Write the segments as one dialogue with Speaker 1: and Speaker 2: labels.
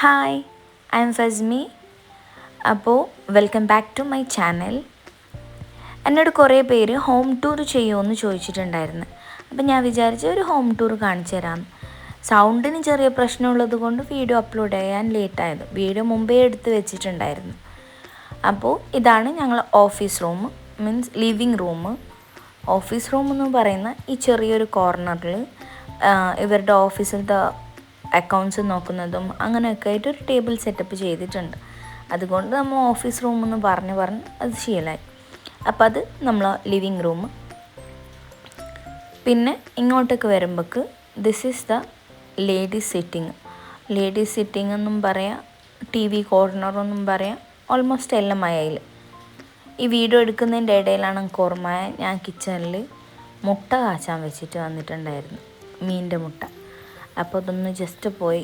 Speaker 1: Hi, I am Fasmi. അപ്പോൾ welcome back to my channel. എന്നോട് കുറേ പേര് ഹോം ടൂർ ചെയ്യുമോ ചോദിച്ചിട്ടുണ്ടായിരുന്നു. അപ്പം ഞാൻ വിചാരിച്ച ഒരു ഹോം ടൂർ കാണിച്ചു തരാം. സൗണ്ടിന് ചെറിയ പ്രശ്നമുള്ളത് കൊണ്ട് വീഡിയോ അപ്ലോഡ് ചെയ്യാൻ ലേറ്റായത്. വീഡിയോ മുമ്പേ എടുത്ത് വെച്ചിട്ടുണ്ടായിരുന്നു. അപ്പോൾ ഇതാണ് ഞങ്ങൾ office room, means living room. Office room എന്ന് പറയുന്ന ഈ ചെറിയൊരു കോർണറിൽ ഇവരുടെ ഓഫീസിലത്തെ അക്കൗണ്ട്സ് നോക്കുന്നതും അങ്ങനെയൊക്കെ ആയിട്ട് ഒരു ടേബിൾ സെറ്റപ്പ് ചെയ്തിട്ടുണ്ട്. അതുകൊണ്ട് നമ്മൾ ഓഫീസ് റൂം എന്ന് പറഞ്ഞ് അത് ശീലമായി. അപ്പോൾ അത് നമ്മൾ ലിവിങ് റൂം. പിന്നെ ഇങ്ങോട്ടേക്ക് വരുമ്പോൾക്ക് this is the ladies sitting. Ladies sitting എന്നും പറയാം, ടി വി കോർണറെന്നും പറയാം. ഓൾമോസ്റ്റ് എല്ലാം അതിൽ. ഈ വീഡിയോ എടുക്കുന്നതിൻ്റെ ഇടയിലാണ് എനിക്ക് ഓർമ്മ, ഞാൻ കിച്ചണിൽ മുട്ട കാച്ചാൻ വെച്ചിട്ട് വന്നിട്ടുണ്ടായിരുന്നു, മീനിൻ്റെ മുട്ട. അപ്പോൾ അതൊന്ന് ജസ്റ്റ് പോയി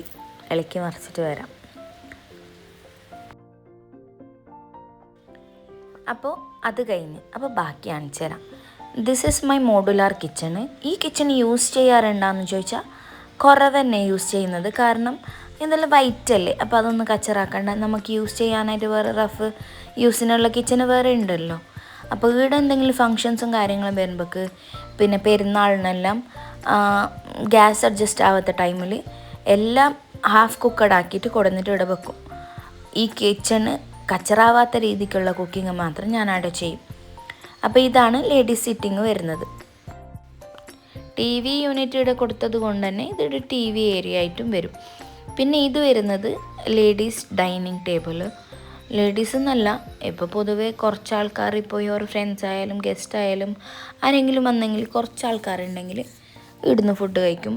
Speaker 1: ഇളക്കി മറിച്ചിട്ട് വരാം. അപ്പോൾ അത് കഴിഞ്ഞ് അപ്പോൾ ബാക്കി കാണിച്ചു തരാം. This is my modular kitchen. ഈ കിച്ചൺ യൂസ് ചെയ്യാറുണ്ടാന്ന് ചോദിച്ചാൽ കുറവ് തന്നെ യൂസ് ചെയ്യുന്നത്. കാരണം ഇതെല്ലാം വൈറ്റ് അല്ലേ, അപ്പോൾ അതൊന്ന് കച്ചറാക്കണ്ട. നമുക്ക് യൂസ് ചെയ്യാനായിട്ട് വേറെ റഫ് യൂസിനുള്ള കിച്ചണ് വേറെ ഉണ്ടല്ലോ. അപ്പോൾ ഇവിടെ എന്തെങ്കിലും ഫങ്ഷൻസും കാര്യങ്ങളും വരുമ്പോൾക്ക്, പിന്നെ പെരുന്നാളിനെല്ലാം ഗ്യാസ് അഡ്ജസ്റ്റ് ആവാത്ത ടൈമിൽ എല്ലാം ഹാഫ് കുക്കഡ് ആക്കിയിട്ട് കൊടുന്നിട്ട് ഇവിടെ വെക്കും. ഈ കിച്ചണ് കച്ചറാവാത്ത രീതിക്കുള്ള കുക്കിംഗ് മാത്രം ഞാൻ അവിടെ ചെയ്യും. അപ്പോൾ ഇതാണ് ലേഡീസ് സിറ്റിംഗ് വരുന്നത്. ടി വി യൂണിറ്റ് ഇവിടെ കൊടുത്തത് കൊണ്ട് തന്നെ ഇതൊരു ടി വി ഏരിയ ആയിട്ടും വരും. പിന്നെ ഇത് വരുന്നത് ലേഡീസ് ഡൈനിങ് ടേബിൾ. ലേഡീസ് എന്നല്ല, ഇപ്പോൾ പൊതുവേ കുറച്ച് ആൾക്കാർ, ഇപ്പോൾ ഒരു ഫ്രണ്ട്സ് ആയാലും ഗസ്റ്റ് ആയാലും ആരെങ്കിലും വന്നെങ്കിൽ കുറച്ച് ആൾക്കാരുണ്ടെങ്കിൽ ഇവിടുന്ന് ഫുഡ് കഴിക്കും.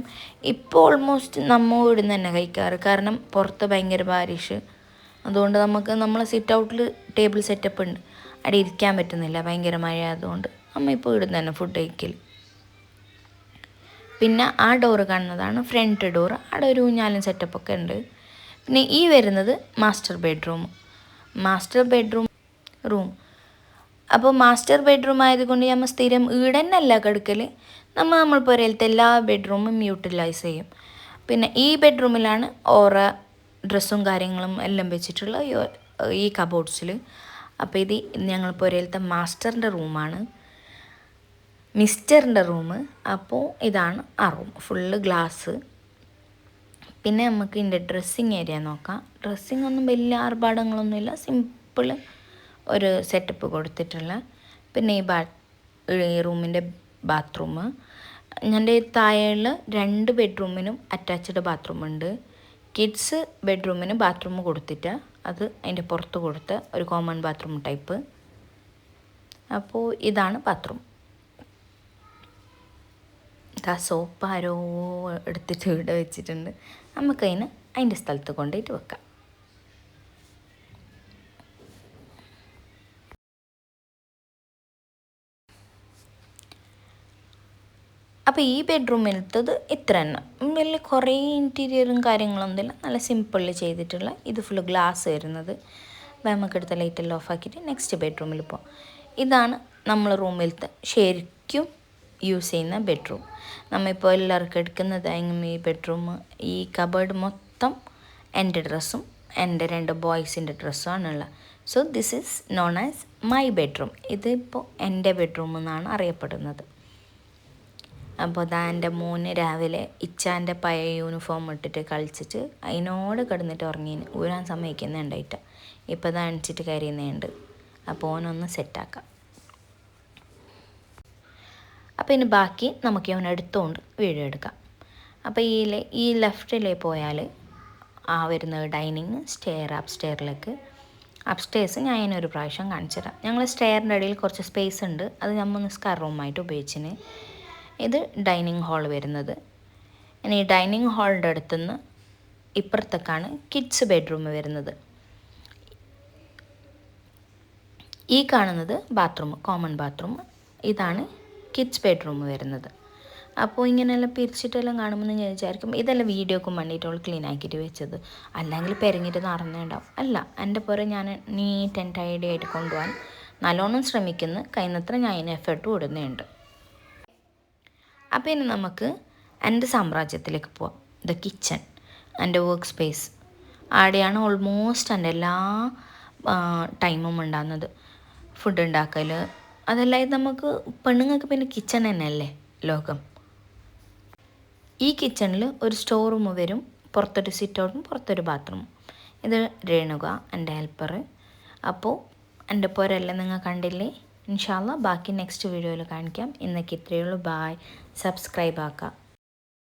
Speaker 1: ഇപ്പോൾ ഓൾമോസ്റ്റ് നമ്മൾ ഇവിടുന്ന് തന്നെ കഴിക്കാറ്. കാരണം പുറത്ത് ഭയങ്കര ബാരിഷ്, അതുകൊണ്ട് നമ്മളെ സിറ്റ് ഔട്ടിൽ ടേബിൾ സെറ്റപ്പ് ഉണ്ട്, അവിടെ ഇരിക്കാൻ പറ്റുന്നില്ല, ഭയങ്കര മഴ ആയതുകൊണ്ട് നമ്മൾ ഇപ്പോൾ ഇവിടുന്ന് തന്നെ ഫുഡ് കഴിക്കൽ. പിന്നെ ആ ഡോറ് കാണുന്നതാണ് ഫ്രണ്ട് ഡോറ്. അവിടെ ഒരു ഊഞ്ഞാലും സെറ്റപ്പൊക്കെ ഉണ്ട്. പിന്നെ ഈ വരുന്നത് മാസ്റ്റർ ബെഡ്റൂം. അപ്പോൾ മാസ്റ്റർ ബെഡ്റൂം ആയതുകൊണ്ട് നമ്മൾ സ്ഥിരം ഈടെ തന്നെ അല്ല കിടക്കൽ. നമ്മൾ പുരയിലത്തെ എല്ലാ ബെഡ്റൂമും യൂട്ടിലൈസ് ചെയ്യും. പിന്നെ ഈ ബെഡ്റൂമിലാണ് ഓറ ഡ്രസ്സും കാര്യങ്ങളും എല്ലാം വെച്ചിട്ടുള്ള ഈ കബോർഡ്സിൽ. അപ്പോൾ ഇത് ഞങ്ങൾ പുരയിലത്തെ മാസ്റ്ററിൻ്റെ റൂമാണ്, മിസ്റ്ററിൻ്റെ റൂം. അപ്പോൾ ഇതാണ് ആ റൂം, ഫുള്ള് ഗ്ലാസ്. പിന്നെ നമുക്ക് ഇതിൻ്റെ ഡ്രസ്സിങ് ഏരിയ നോക്കാം. ഡ്രസ്സിങ് ഒന്നും വലിയ ആർഭാടങ്ങളൊന്നുമില്ല, സിമ്പിൾ ഒരു സെറ്റപ്പ് കൊടുത്തിട്ടുള്ള. പിന്നെ ഈ റൂമിൻ്റെ ബാത്റൂം, എൻ്റെ താഴെയുള്ള 2 ബെഡ്റൂമിനും അറ്റാച്ച്ഡ് ബാത്റൂമുണ്ട്. കിഡ്സ് ബെഡ്റൂമിന് ബാത്റൂം കൊടുത്തിട്ട് അത് അതിൻ്റെ പുറത്ത് കൊടുത്ത് ഒരു കോമൺ ബാത്റൂം ടൈപ്പ്. അപ്പോൾ ഇതാണ് ബാത്റൂം. ആ സോപ്പ് ആരോ എടുത്തിട്ട് ഇവിടെ വെച്ചിട്ടുണ്ട്, നമുക്കതിന് അതിൻ്റെ സ്ഥലത്ത് കൊണ്ടുപോയിട്ട് വെക്കാം. അപ്പോൾ ഈ ബെഡ്റൂമിലത്തത് ഇത്ര തന്നെ, വലിയ കുറേ ഇൻറ്റീരിയറും കാര്യങ്ങളൊന്നുമില്ല, നല്ല സിമ്പിളിൽ ചെയ്തിട്ടുള്ള. ഇത് ഫുള്ള് ഗ്ലാസ് വരുന്നത്. അപ്പോൾ നമുക്കെടുത്ത ലൈറ്റെല്ലാം ഓഫാക്കിയിട്ട് നെക്സ്റ്റ് ബെഡ്റൂമിൽ പോകാം. ഇതാണ് നമ്മൾ റൂമിലത്തെ ശരിക്കും യൂസ് ചെയ്യുന്ന ബെഡ്റൂം. നമ്മളിപ്പോൾ എല്ലാവർക്കും എടുക്കുന്നതായെങ്കിലും ഈ ബെഡ്റൂം, ഈ കബേർഡ് മൊത്തം എൻ്റെ ഡ്രസ്സും എൻ്റെ 2 ബോയ്സിൻ്റെ ഡ്രസ്സും ആണുള്ളത്. So this is known as my bedroom. ഇതിപ്പോൾ എൻ്റെ ബെഡ്റൂം എന്നാണ് അറിയപ്പെടുന്നത്. അപ്പോൾ അതാ എൻ്റെ മോന് രാവിലെ ഇച്ചാൻ്റെ പഴയ യൂണിഫോം ഇട്ടിട്ട് കളിച്ചിട്ട് അതിനോട് കിടന്നിട്ട് ഉറങ്ങീന്, ഊരാൻ സമ്മതിക്കുന്നുണ്ടായിട്ട്. ഇപ്പോൾ അത് അണിച്ചിട്ട് കരയുന്നുണ്ട്. അപ്പോൾ ഓനൊന്ന് സെറ്റാക്കാം. അപ്പോൾ ഇനി ബാക്കി നമുക്ക് ഇവൻ എടുത്തുകൊണ്ട് വീഡിയോ എടുക്കാം. അപ്പോൾ ഈ ലെഫ്റ്റിലേ പോയാൽ വരുന്നത് ഡൈനിങ്, സ്റ്റെയർ, അപ്സ്റ്റേഴ്സ് ഞാൻ അതിനൊരു പ്രാവശ്യം കാണിച്ചു തരാം. ഞങ്ങൾ സ്റ്റെയറിൻ്റെ ഇടയിൽ കുറച്ച് സ്പേസ് ഉണ്ട്, അത് നമ്മൾ നിസ്കാര റൂമായിട്ട് ഉപയോഗിച്ചിന്. ഇത് ഡൈനിങ് ഹാൾ വരുന്നത്. ഇനി ഈ ഡൈനിങ് ഹാളിൻ്റെ അടുത്തുനിന്ന് ഇപ്പുറത്തേക്കാണ് കിഡ്സ് ബെഡ്റൂം വരുന്നത്. ഈ കാണുന്നത് ബാത്റൂം, കോമൺ ബാത്റൂം. ഇതാണ് കിഡ്സ് ബെഡ്റൂം വരുന്നത്. അപ്പോൾ ഇങ്ങനെയെല്ലാം പിരിച്ചിട്ടെല്ലാം കാണുമ്പോൾ ഞാൻ വിചാരിക്കും ഇതെല്ലാം വീഡിയോക്കും വേണ്ടിയിട്ട് ക്ലീൻ ആക്കിയിട്ട് വെച്ചത്, അല്ലെങ്കിൽ പെരങ്ങിട്ട് നടന്നുണ്ടാവും. അല്ല, എൻ്റെ പുറം ഞാൻ നീറ്റ് ആൻഡ് ടൈഡി ആയിട്ട് കൊണ്ടുപോകാൻ നല്ലോണം ശ്രമിക്കുന്നു. കഴിയുന്നത്ര ഞാൻ അതിന് എഫേർട്ട് കൊടുക്കുന്നുണ്ട്. അപ്പോൾ ഇനി നമുക്ക് എൻ്റെ സാമ്രാജ്യത്തിലേക്ക് പോവാം. ദ കിച്ചൺ, എൻ്റെ വർക്ക് സ്പേസ്. ആടെയാണ് ഓൾമോസ്റ്റ് എൻ്റെ എല്ലാ ടൈമും ഉണ്ടാകുന്നത്. ഫുഡ് ഉണ്ടാക്കൽ അതല്ലാതെ നമുക്ക് പെണ്ണുങ്ങൾക്ക് പിന്നെ കിച്ചൺ തന്നെയല്ലേ ലോകം. ഈ കിച്ചണിൽ ഒരു സ്റ്റോർ റൂം വരും, പുറത്തൊരു സിറ്റ് ഔട്ടും പുറത്തൊരു ബാത്റൂമും. ഇത് രേണുക എൻ്റെ ഹെൽപ്പർ. അപ്പോൾ എൻ്റെ പോരെല്ലാം നിങ്ങൾ കണ്ടില്ലേ? ഇൻഷാ അല്ലാ ബാക്കി നെക്സ്റ്റ് വീഡിയോയിൽ കാണിക്കാം. ഇന്നേക്ക് ഇത്രയേ ഉള്ളൂ. ബായ്. സബ്സ്ക്രൈബ് ആക്കുക.